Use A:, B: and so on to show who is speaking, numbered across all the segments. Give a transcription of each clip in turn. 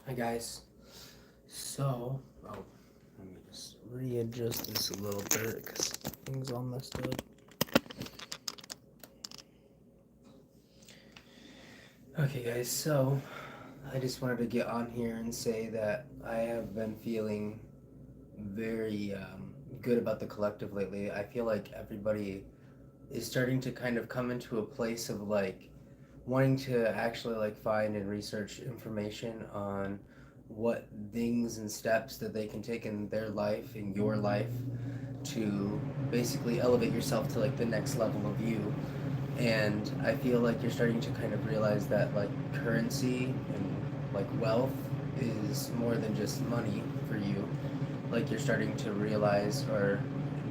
A: Hi guys. So, let me just readjust this a little bit because things all messed up. Okay, guys. So, I just wanted to get on here and say that I have been feeling very good about the collective lately. I feel like everybody is starting to kind of come into a place of like wanting to actually like find and research information on what things and steps that they can take in their life, in your life, to basically elevate yourself to like the next level of you. And I feel like you're starting to kind of realize that like currency and like wealth is more than just money for you. Like you're starting to realize, or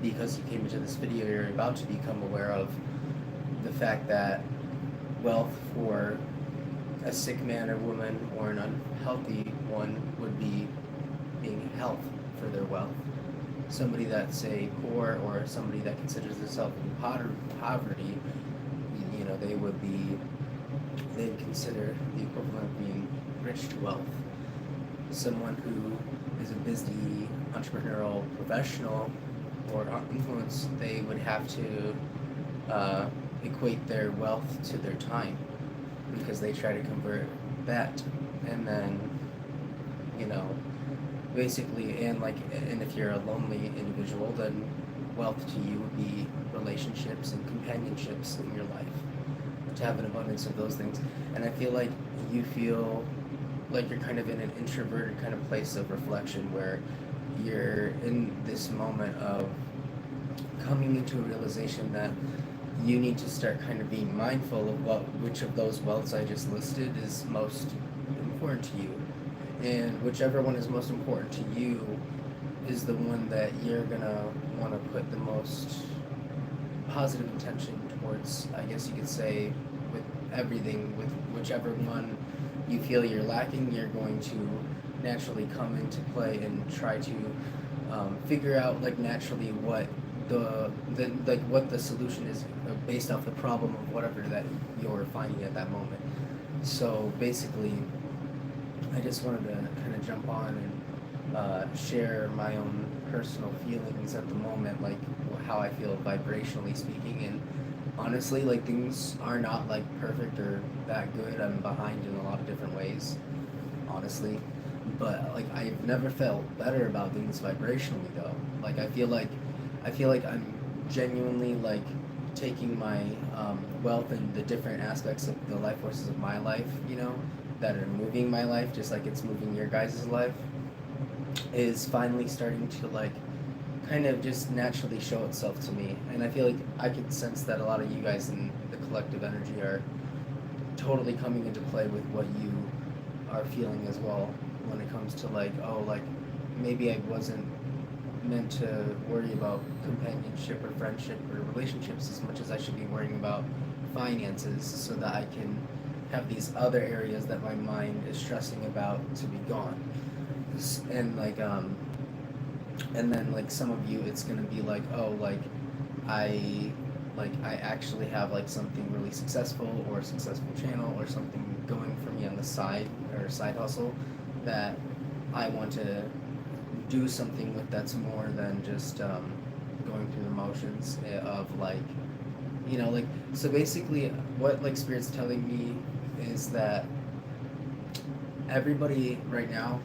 A: because you came into this video, you're about to become aware of the fact that wealth for a sick man or woman or an unhealthy one would be being health for their wealth. Somebody that's say poor or somebody that considers themselves in poverty, they would be, they'd consider the equivalent of being rich to wealth. Someone who is a busy entrepreneurial professional or influence, they would have to equate their wealth to their time because they try to convert that. And then, you know, basically, and if you're a lonely individual, then wealth to you would be relationships and companionships in your life, to have an abundance of those things. And I feel like you feel like you're kind of in an introverted kind of place of reflection where you're in this moment of coming into a realization that you need to start kind of being mindful of which of those wealths I just listed is most important to you. And whichever one is most important to you is the one that you're gonna want to put the most positive intention towards, I guess you could say, with everything. With whichever one you feel you're lacking, you're going to naturally come into play and try to figure out like naturally what the like what the solution is based off the problem of whatever that you're finding at that moment. So basically, I just wanted to kind of jump on and share my own personal feelings at the moment, like how I feel vibrationally speaking. And honestly, like things are not like perfect or that good. I'm behind in a lot of different ways, honestly. But like I've never felt better about things vibrationally though. Like I feel like I'm genuinely like taking my wealth and the different aspects of the life forces of my life, that are moving my life, just like it's moving your guys' life, is finally starting to like kind of just naturally show itself to me. And I feel like I can sense that a lot of you guys in the collective energy are totally coming into play with what you are feeling as well when it comes to like, oh, like maybe I wasn't meant to worry about companionship or friendship or relationships as much as I should be worrying about finances so that I can have these other areas that my mind is stressing about to be gone. And and then like some of you it's gonna be like, oh, I I actually have like something really successful or a successful channel or something going for me on the side or side hustle that I want to do something with, that's more than just going through the motions of like, like, so basically what like spirit's telling me is that everybody right now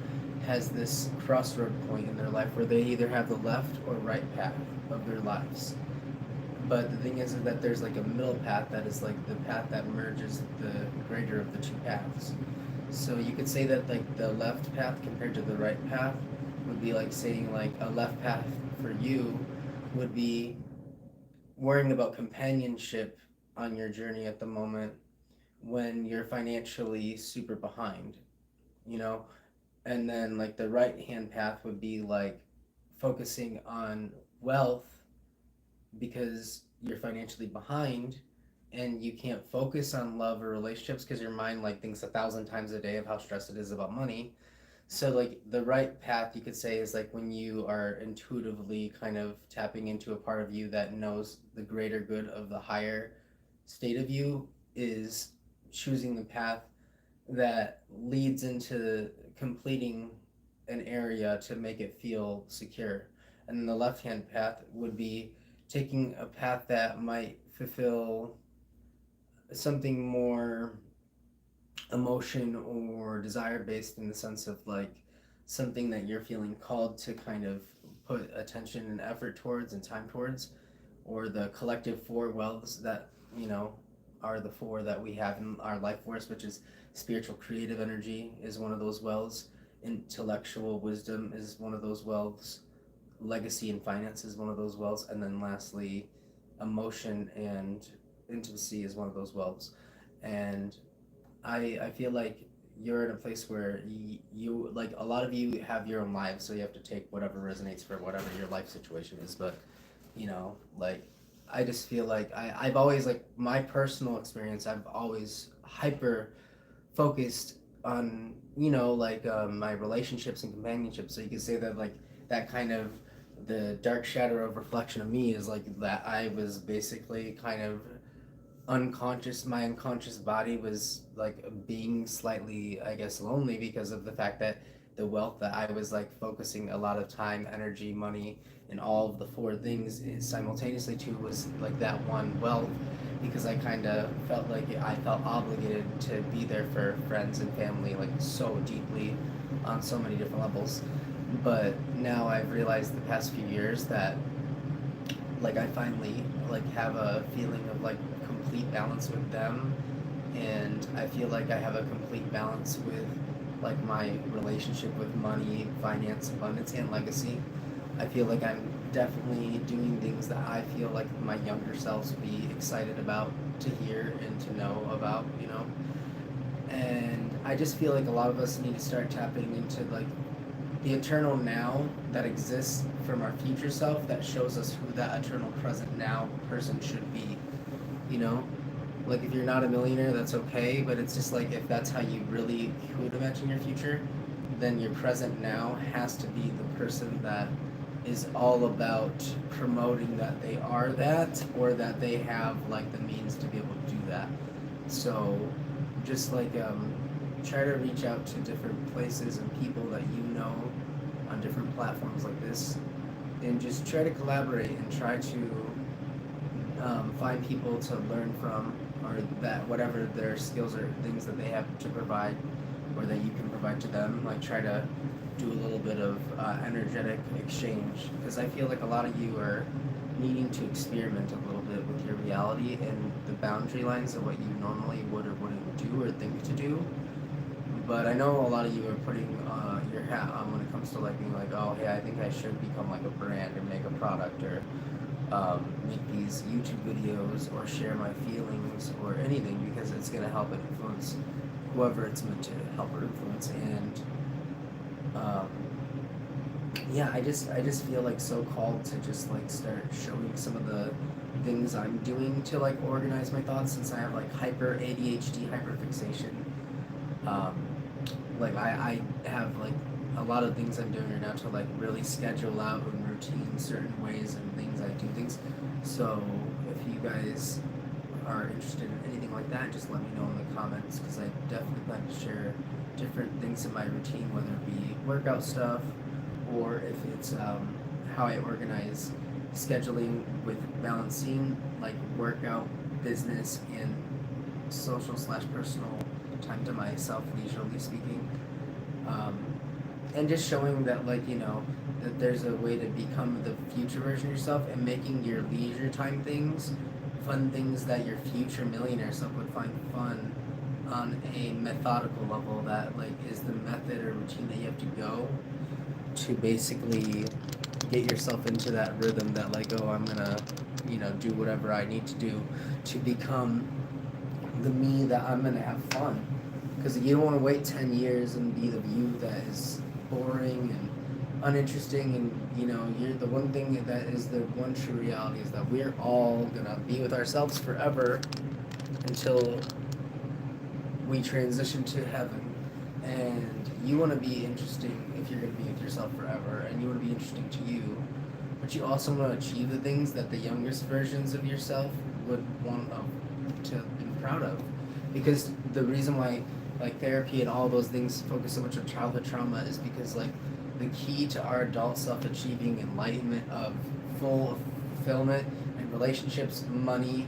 A: has this crossroad point in their life where they either have the left or right path of their lives. But the thing is that there's like a middle path that is like the path that merges the greater of the two paths. So you could say that like the left path compared to the right path would be like saying like a left path for you would be worrying about companionship on your journey at the moment when you're financially super behind, you know? And then like the right hand path would be like focusing on wealth because you're financially behind and you can't focus on love or relationships because your mind like thinks 1,000 times a day of how stressed it is about money. So like the right path you could say is like when you are intuitively kind of tapping into a part of you that knows the greater good of the higher state of you, is choosing the path that leads into completing an area to make it feel secure. And then the left hand path would be taking a path that might fulfill something more emotion or desire based, in the sense of like something that you're feeling called to kind of put attention and effort towards and time towards, or the collective four wealths that, you know, are the four that we have in our life force, which is spiritual creative energy is one of those wells, intellectual wisdom is one of those wells, legacy and finance is one of those wells, and then lastly emotion and intimacy is one of those wells. And I feel like you're in a place where you like, a lot of you have your own lives, so you have to take whatever resonates for whatever your life situation is. But you know, like, I just feel like I've always, like, my personal experience, I've always hyper focused on, you know, like, my relationships and companionship. So you could say that, like, that kind of the dark shadow of reflection of me is like that I was basically kind of unconscious, my unconscious body was like being slightly, I guess, lonely because of the fact that the wealth that I was like focusing a lot of time, energy, money, and all of the four things simultaneously to was like that one wealth, because I kind of felt like I felt obligated to be there for friends and family like so deeply on so many different levels. But now I've realized the past few years that like I finally like have a feeling of like complete balance with them, and I feel like I have a complete balance with like my relationship with money, finance, abundance, and legacy. I feel like I'm definitely doing things that I feel like my younger selves would be excited about to hear and to know about, you know. And I just feel like a lot of us need to start tapping into like the eternal now that exists from our future self, that shows us who that eternal present now person should be, you know. Like, if you're not a millionaire, that's okay, but it's just like, if that's how you really would imagine your future, then your present now has to be the person that is all about promoting that they are that, or that they have like the means to be able to do that. So just like, try to reach out to different places and people that you know on different platforms like this, and just try to collaborate and try to find people to learn from, or that whatever their skills or things that they have to provide, or that you can provide to them. Like, try to do a little bit of energetic exchange, because I feel like a lot of you are needing to experiment a little bit with your reality and the boundary lines of what you normally would or wouldn't do or think to do. But I know a lot of you are putting your hat on when it comes to like being like, oh hey, I think I should become like a brand or make a product, or make these YouTube videos or share my feelings or anything, because it's going to help and influence whoever it's meant to help or influence. And um, yeah, I just feel like so called to just like start showing some of the things I'm doing to like organize my thoughts, since I have like hyper ADHD hyperfixation. Um, like I have like a lot of things I'm doing right now to like really schedule out and routine certain ways and things I do things. So if you guys are interested in anything like that, just let me know in the comments, because I definitely plan to share different things in my routine, whether it be workout stuff, or if it's how I organize scheduling with balancing like workout, business, and social slash personal time to myself, leisurely speaking. Um, and just showing that, like, you know, that there's a way to become the future version of yourself, and making your leisure time things fun things that your future millionaire self would find fun on a methodical level, that like is the method or routine that you have to go to basically get yourself into that rhythm, that like, oh, I'm gonna, you know, do whatever I need to do to become the me that I'm gonna have fun. Because you don't want to wait 10 years and be the you that is boring and uninteresting. And you know, you're the one thing that is the one true reality, is that we're all gonna be with ourselves forever until we transition to heaven. And you want to be interesting if you're going to be with yourself forever, and you want to be interesting to you, but you also want to achieve the things that the youngest versions of yourself would want to be proud of. Because the reason why like therapy and all those things focus so much on childhood trauma is because like the key to our adult self-achieving enlightenment of full fulfillment and relationships, money,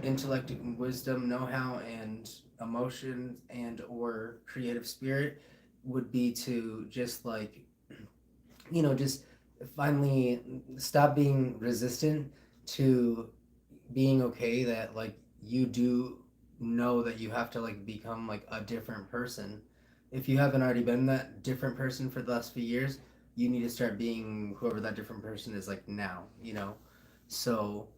A: intellect and wisdom, know-how and emotions and or creative spirit would be to just like, just finally stop being resistant to being okay that like you do know that you have to like become like a different person. If you haven't already been that different person for the last few years, you need to start being whoever that different person is like now. So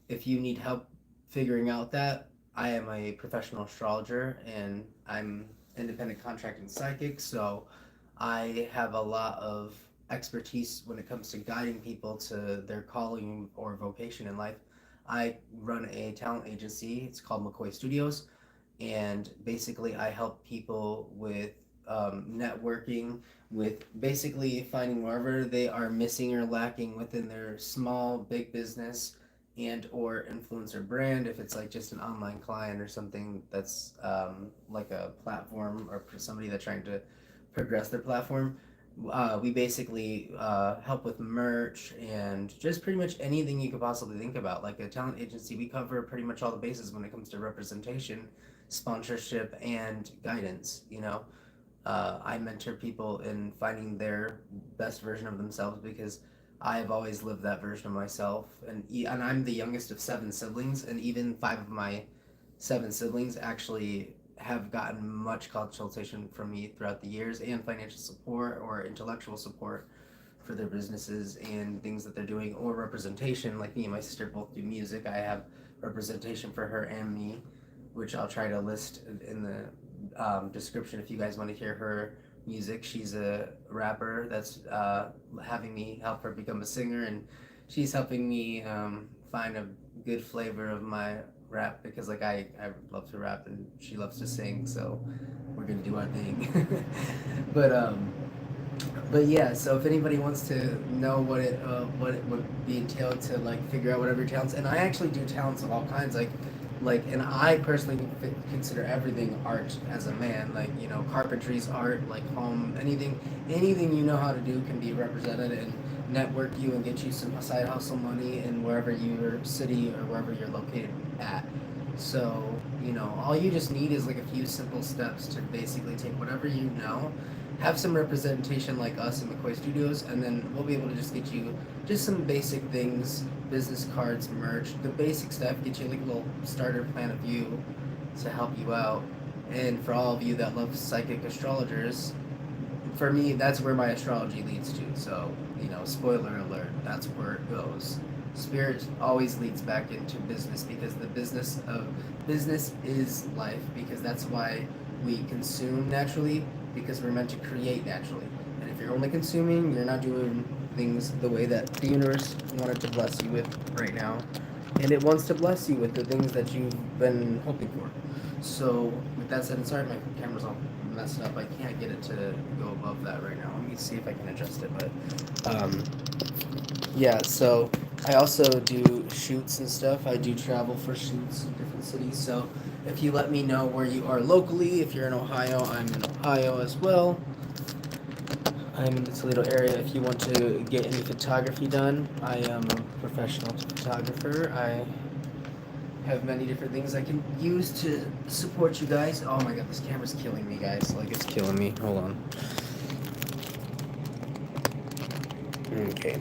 A: if you need help figuring out that, I am a professional astrologer and I'm independent contracting psychic, so I have a lot of expertise when it comes to guiding people to their calling or vocation in life. I run a talent agency. It's called McCoy Studios, and basically I help people with networking, with basically finding wherever they are missing or lacking within their small big business and or influencer brand. If it's like just an online client or something that's like a platform or somebody that's trying to progress their platform, we basically help with merch and just pretty much anything you could possibly think about. Like a talent agency, we cover pretty much all the bases when it comes to representation, sponsorship, and guidance. I mentor people in finding their best version of themselves because I've always lived that version of myself, and I'm the youngest of seven siblings, and even five of my seven siblings actually have gotten much consultation from me throughout the years and financial support or intellectual support for their businesses and things that they're doing or representation. Like me and my sister both do music. I have representation for her and me, which I'll try to list in the description if you guys want to hear her music. She's a rapper that's having me help her become a singer, and she's helping me find a good flavor of my rap because like I love to rap and she loves to sing, so we're gonna do our thing. but um but yeah, so if anybody wants to know what it would be entailed to like figure out whatever your talents, and I actually do talents of all kinds, and I personally consider everything art as a man. Like carpentry's art, like home, anything you know how to do can be represented and network you and get you some side hustle money in wherever your city or wherever you're located at. So all you just need is like a few simple steps to basically take whatever have some representation like us in McCoy Studios, and then we'll be able to just get you just some basic things, business cards, merch, the basic stuff, get you like a little starter plan of view to help you out. And for all of you that love psychic astrologers, for me, that's where my astrology leads to. So, spoiler alert, that's where it goes. Spirit always leads back into business because the business is life, because that's why we consume naturally, because we're meant to create naturally. And if you're only consuming, you're not doing things the way that the universe wanted to bless you with right now. And it wants to bless you with the things that you've been hoping for. So, with that said, and sorry my camera's all messed up. I can't get it to go above that right now. Let me see if I can adjust it. But, yeah, so I also do shoots and stuff. I do travel for shoots in different cities. So, if you let me know where you are locally, if you're in Ohio, I'm in Ohio as well. I'm in the Toledo area. If you want to get any photography done, I am a professional photographer. I have many different things I can use to support you guys. Oh my god, this camera's killing me, guys. Like, it's killing me. Hold on. Okay.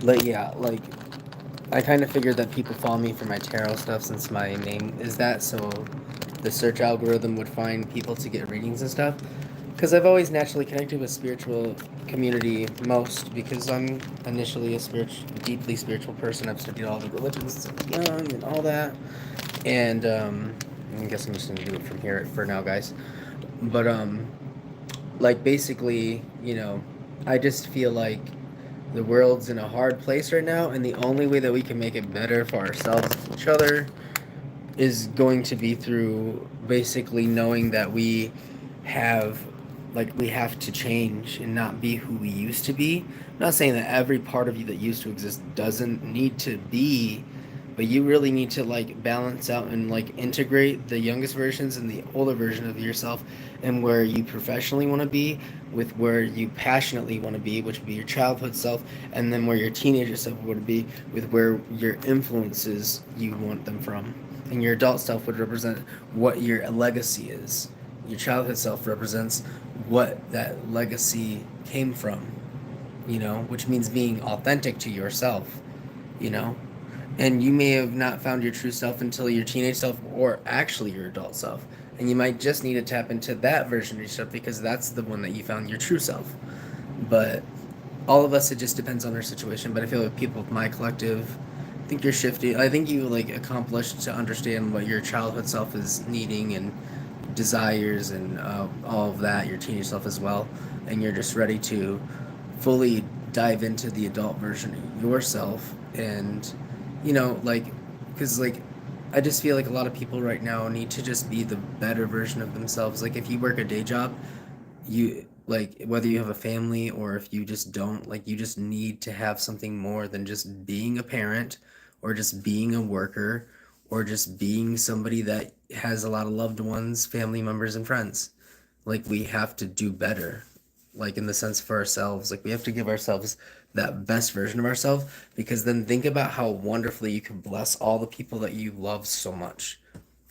A: But yeah, like, I kind of figured that people follow me for my tarot stuff since my name is that, so the search algorithm would find people to get readings and stuff. Because I've always naturally connected with spiritual community most, because I'm initially a deeply spiritual person. I've studied all the religions since young and all that. And I guess I'm just gonna do it from here for now, guys. But like basically, I just feel like the world's in a hard place right now, and the only way that we can make it better for ourselves and each other is going to be through basically knowing that have we have to change and not be who we used to be. I'm not saying that every part of you that used to exist doesn't need to be but you really need to like balance out and like integrate the youngest versions and the older version of yourself, and where you professionally want to be with where you passionately want to be, which would be your childhood self, and then where your teenager self would be with where your influences you want them from, and your adult self would represent what your legacy is. Your childhood self represents what that legacy came from, which means being authentic to yourself, you know and you may have not found your true self until your teenage self, or actually your adult self, and you might just need to tap into that version of yourself because that's the one that you found your true self. But all of us, it just depends on our situation. But I feel like people with my collective, I think you're shifting. I think you like accomplished to understand what your childhood self is needing and desires, and all of that, your teenage self as well, and you're just ready to fully dive into the adult version of yourself. And like, because like I just feel like a lot of people right now need to just be the better version of themselves. Like if you work a day job, you like, whether you have a family or if you just don't, like, you just need to have something more than just being a parent, or just being a worker, or just being somebody that has a lot of loved ones, family members, and friends. Like we have to do better, like in the sense for ourselves. Like we have to give ourselves that best version of ourselves, because then think about how wonderfully you can bless all the people that you love so much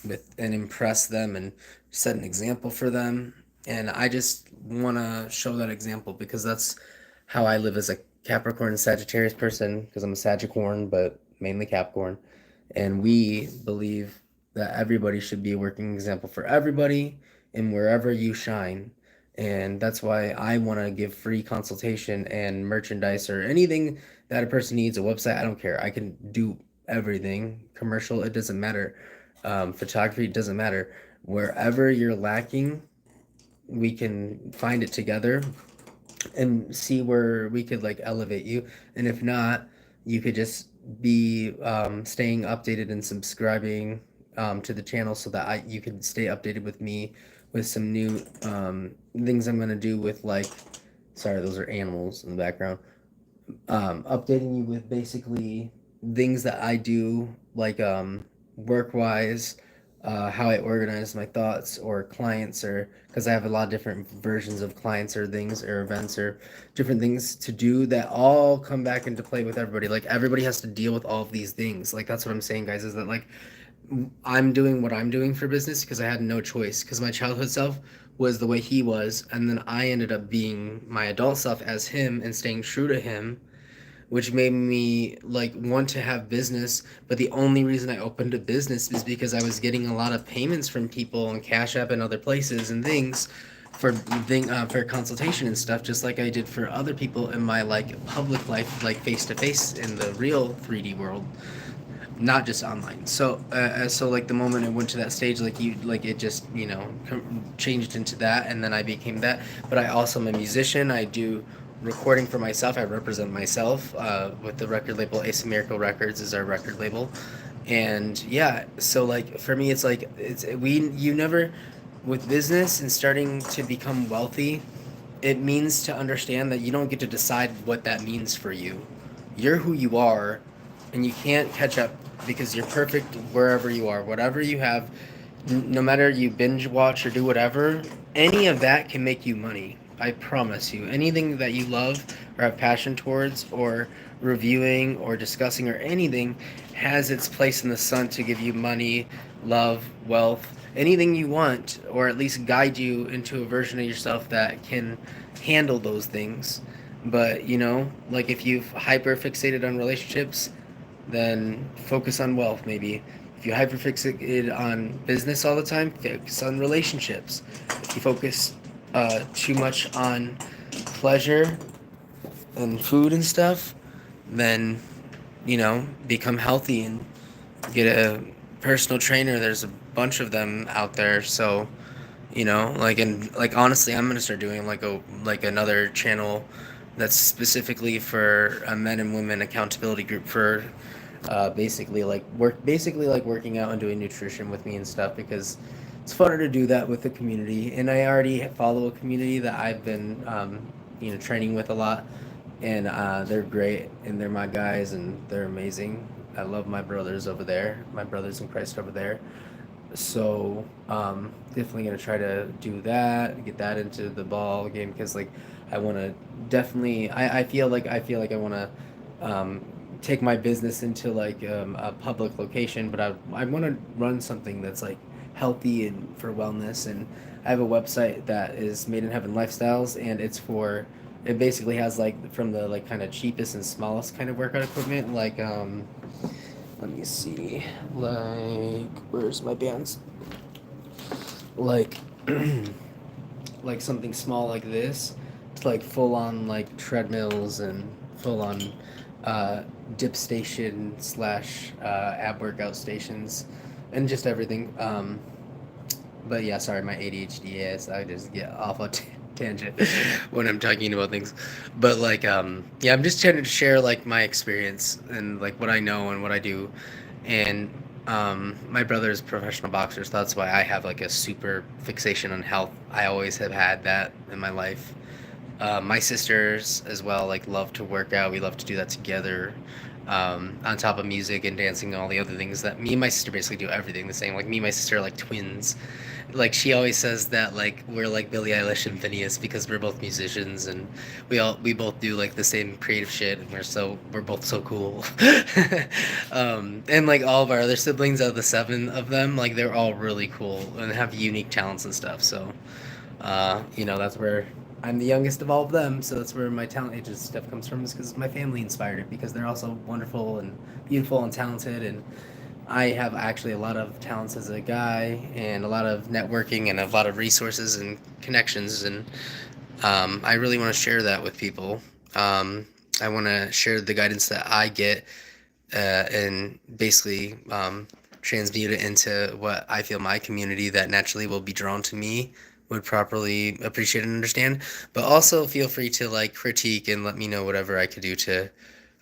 A: with, and impress them and set an example for them. And I just want to show that example because that's how I live as a Capricorn Sagittarius person, because I'm a Sagicorn but mainly Capricorn. And we believe that everybody should be a working example for everybody and wherever you shine. And that's why I want to give free consultation and merchandise or anything that a person needs, a website, I don't care. I can do everything. Commercial, it doesn't matter. Photography, it doesn't matter. Wherever you're lacking, we can find it together and see where we could like elevate you. And if not, you could just be staying updated and subscribing to the channel so that you could stay updated with me with some new things I'm gonna do with, like, sorry, those are animals in the background. Updating you with basically things that I do, like work wise, how I organize my thoughts, or clients, or because I have a lot of different versions of clients or things or events or different things to do that all come back into play with everybody. Like everybody has to deal with all of these things. Like that's what I'm saying, guys, is that like I'm doing what I'm doing for business because I had no choice, because my childhood self was the way he was, and then I ended up being my adult self as him and staying true to him, which made me like want to have business. But the only reason I opened a business is because I was getting a lot of payments from people on Cash App and other places and things for consultation and stuff, just like I did for other people in my like public life, like face to face in the real 3D world, not just online. So like the moment it went to that stage, like it just changed into that, and then I became that. But I also am a musician. I do recording for myself. I represent myself with the record label Asymmetrical Records is our record label. And yeah, so like for me, it's like you never, with business and starting to become wealthy, it means to understand that you don't get to decide what that means for you. You're who you are, and you can't catch up because you're perfect wherever you are. Whatever you have, no matter you binge watch or do whatever, any of that can make you money. I promise you. Anything that you love or have passion towards, or reviewing or discussing or anything, has its place in the sun to give you money, love, wealth, anything you want, or at least guide you into a version of yourself that can handle those things. But like if you've hyper fixated on relationships, then focus on wealth maybe. If you hyper fixated on business all the time, focus on relationships. If you focus too much on pleasure and food and stuff, then become healthy and get a personal trainer. There's a bunch of them out there. So like honestly, I'm gonna start doing like another channel that's specifically for a men and women accountability group for basically like working out and doing nutrition with me and stuff, because it's funner to do that with the community. And I already follow a community that I've been training with a lot, and they're great, and they're my guys, and they're amazing. I love my brothers over there, my brothers in Christ over there. So definitely gonna try to do that, get that into the ball game because like I want to definitely. I feel like I want to um, take my business into like a public location, but I want to run something that's like healthy and for wellness. And I have a website that is Made in Heaven Lifestyles, and it's for it basically has like from the like kind of cheapest and smallest kind of workout equipment like let me see. Like, where's my bands? Like, like something small like this, to like full on like treadmills and full on uh, dip station slash ab workout stations, and just everything. But yeah, sorry, my ADHD is I just get off a tangent when I'm talking about things. But like, yeah, I'm just trying to share like my experience and like what I know and what I do. And my brother is a professional boxer, so that's why I have like a super fixation on health. I always have had that in my life. My sisters as well like love to work out. We love to do that together. On top of music and dancing and all the other things that me and my sister basically do everything the same. Like me and my sister are like twins. Like she always says that like we're like Billie Eilish and Phineas because we're both musicians and we both do like the same creative shit and we're both so cool. And like all of our other siblings out of the seven of them, like they're all really cool and have unique talents and stuff. So that's where I'm the youngest of all of them, so that's where my talent ages stuff comes from. Is because my family inspired it because they're also wonderful and beautiful and talented, and I have actually a lot of talents as a guy and a lot of networking and a lot of resources and connections, and I really want to share that with people. I want to share the guidance that I get and basically transmute it into what I feel my community that naturally will be drawn to me would properly appreciate and understand. But also feel free to like critique and let me know whatever I could do to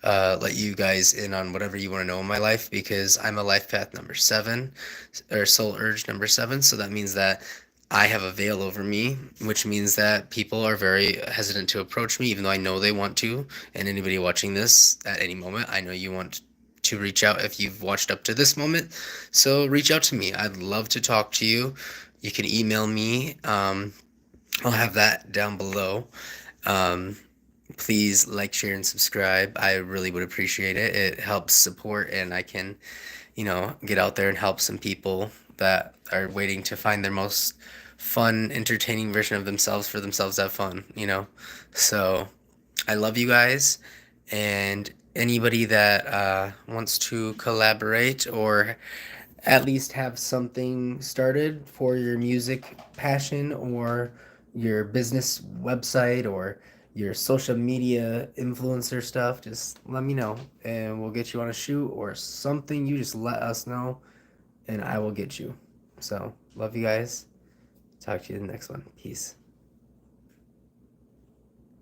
A: let you guys in on whatever you want to know in my life because I'm a life path number 7 or soul urge number 7. So that means that I have a veil over me, which means that people are very hesitant to approach me, even though I know they want to. And anybody watching this at any moment, I know you want to reach out if you've watched up to this moment. So reach out to me. I'd love to talk to you. You can email me. I'll have that down below. Um, Please like, share, and subscribe. I really would appreciate it. It helps support, and I can, get out there and help some people that are waiting to find their most fun, entertaining version of themselves for themselves to have fun. So I love you guys, and anybody that wants to collaborate or at least have something started for your music passion or your business website or your social media influencer stuff, just let me know and we'll get you on a shoot or something. You just let us know and I will get you. So, love you guys. Talk to you in the next one. Peace.